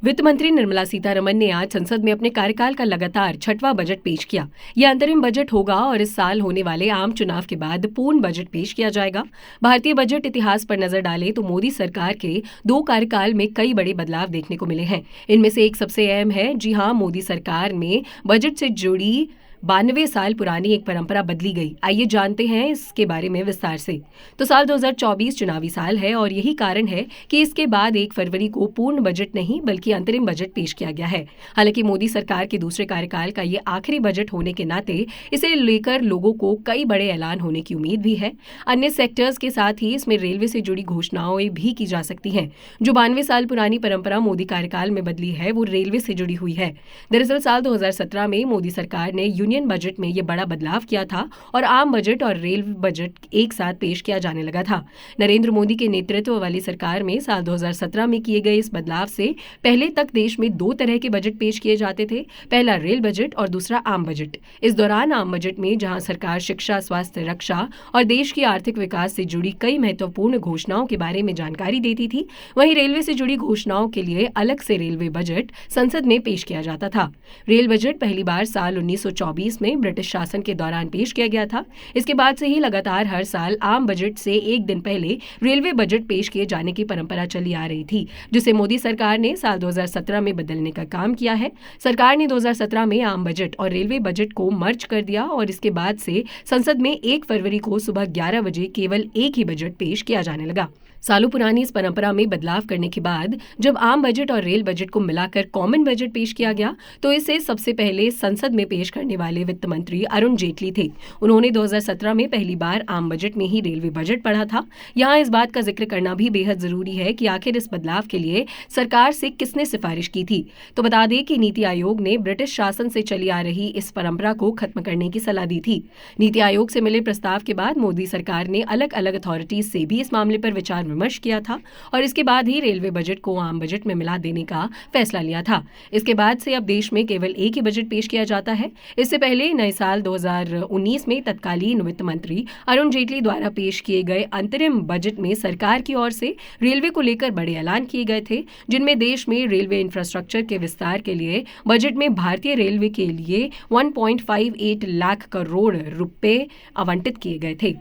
वित्त मंत्री निर्मला सीतारमण ने आज संसद में अपने कार्यकाल का लगातार छठवां बजट पेश किया। यह अंतरिम बजट होगा और इस साल होने वाले आम चुनाव के बाद पूर्ण बजट पेश किया जाएगा। भारतीय बजट इतिहास पर नजर डालें तो मोदी सरकार के 2 कार्यकाल में कई बड़े बदलाव देखने को मिले हैं। इनमें से एक सबसे अहम है, जी हां, मोदी सरकार में बजट से जुड़ी 92 साल पुरानी एक परंपरा बदली गई। आइए जानते हैं इसके बारे में विस्तार से। तो साल 2024 चुनावी साल है और यही कारण है कि इसके बाद 1 फरवरी को पूर्ण बजट नहीं बल्कि अंतरिम बजट पेश किया गया है। हालांकि मोदी सरकार के दूसरे कार्यकाल का ये आखिरी बजट होने के नाते इसे लेकर लोगों को कई बड़े ऐलान होने की उम्मीद भी है। अन्य सेक्टर्स के साथ ही इसमें रेलवे से जुड़ी घोषणाएं भी की जा सकती हैं। जो 92 साल पुरानी परंपरा मोदी कार्यकाल में बदली है वो रेलवे से जुड़ी हुई है। दरअसल साल 2017 में मोदी सरकार ने यूनियन बजट में ये बड़ा बदलाव किया था और आम बजट और रेलवे बजट एक साथ पेश किया जाने लगा था। नरेंद्र मोदी के नेतृत्व वाली सरकार में साल 2017 में किए गए इस बदलाव से पहले तक देश में 2 तरह के बजट पेश किए जाते थे, पहला रेल बजट और दूसरा आम बजट। इस दौरान आम बजट में जहां सरकार शिक्षा, स्वास्थ्य, रक्षा और देश की आर्थिक विकास से जुड़ी कई महत्वपूर्ण घोषणाओं के बारे में जानकारी देती थी, वहीं रेलवे से जुड़ी घोषणाओं के लिए अलग से रेलवे बजट संसद में पेश किया जाता था। रेल बजट पहली बार साल 1924 में ब्रिटिश शासन के दौरान पेश किया गया था। इसके बाद से ही लगातार हर साल आम बजट से एक दिन पहले रेलवे बजट पेश किए जाने की परंपरा चली आ रही थी, जिसे मोदी सरकार ने साल 2017 में बदलने का काम किया है। सरकार ने 2017 में आम बजट और रेलवे बजट को मर्ज कर दिया और इसके बाद से संसद में 1 फरवरी को सुबह 11 बजे केवल एक ही बजट पेश किया जाने लगा। सालों पुरानी इस परंपरा में बदलाव करने के बाद जब आम बजट और रेल बजट को मिलाकर कॉमन बजट पेश किया गया तो इसे सबसे पहले संसद में पेश करने वाले वित्त मंत्री अरुण जेटली थे। उन्होंने 2017 में पहली बार आम बजट में ही रेलवे बजट पढ़ा था। यहाँ इस बात का जिक्र करना भी बेहद जरूरी है कि आखिर इस बदलाव के लिए सरकार से किसने सिफारिश की थी। तो बता दें कि नीति आयोग ने ब्रिटिश शासन से चली आ रही इस परंपरा को खत्म करने की सलाह दी थी। नीति आयोग से मिले प्रस्ताव के बाद मोदी सरकार ने अलग अलग अथॉरिटीज से भी इस मामले पर विचार विमर्श किया था और इसके बाद ही रेलवे बजट को आम बजट में मिला देने का फैसला लिया था। इसके बाद से अब देश में केवल एक ही बजट पेश किया जाता है। इससे पहले नए साल 2019 में तत्कालीन वित्त मंत्री अरुण जेटली द्वारा पेश किए गए अंतरिम बजट में सरकार की ओर से रेलवे को लेकर बड़े ऐलान किए गए थे, जिनमें देश में रेलवे इंफ्रास्ट्रक्चर के विस्तार के लिए बजट में भारतीय रेलवे के लिए 1.58 लाख करोड़ रुपए आवंटित किए गए थे।